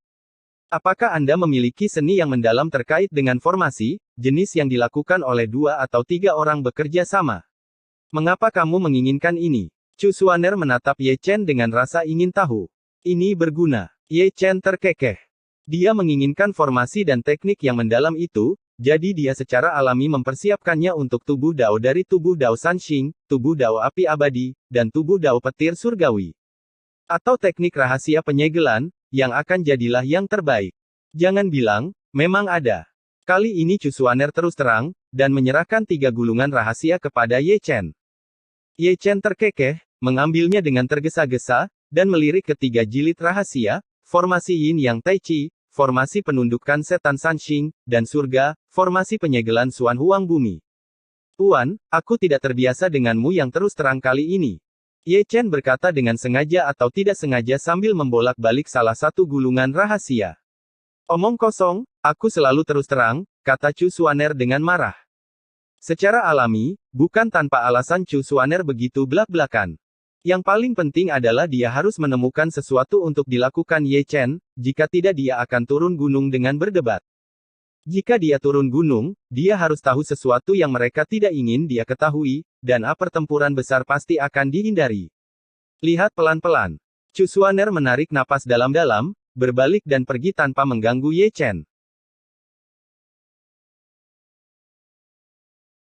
Apakah Anda memiliki seni yang mendalam terkait dengan formasi, jenis yang dilakukan oleh 2 atau 3 orang bekerja sama? Mengapa kamu menginginkan ini?" Chu Xuaner menatap Ye Chen dengan rasa ingin tahu. "Ini berguna." Ye Chen terkekeh. Dia menginginkan formasi dan teknik yang mendalam itu, jadi dia secara alami mempersiapkannya untuk tubuh Dao dari tubuh Dao Sanxing, tubuh Dao api abadi, dan tubuh Dao petir surgawi. Atau teknik rahasia penyegelan, yang akan jadilah yang terbaik. Jangan bilang, memang ada. Kali ini Chu Xuaner terus terang, dan menyerahkan 3 gulungan rahasia kepada Ye Chen. Ye Chen terkekeh, mengambilnya dengan tergesa-gesa, dan melirik ke 3 jilid rahasia, formasi Yin Yang Tai Chi, formasi penundukan setan Sanxing, dan surga, formasi penyegelan Xuan Huang Bumi. "Tuan, aku tidak terbiasa denganmu yang terus terang kali ini." Ye Chen berkata dengan sengaja atau tidak sengaja sambil membolak-balik salah satu gulungan rahasia. "Omong kosong, aku selalu terus terang," kata Chu Xuaner dengan marah. Secara alami, bukan tanpa alasan Chu Xuaner begitu belak-belakan. Yang paling penting adalah dia harus menemukan sesuatu untuk dilakukan Ye Chen, jika tidak dia akan turun gunung dengan berdebat. Jika dia turun gunung, dia harus tahu sesuatu yang mereka tidak ingin dia ketahui, dan pertempuran besar pasti akan dihindari. Lihat pelan-pelan. Chu Xuaner menarik napas dalam-dalam, berbalik dan pergi tanpa mengganggu Ye Chen.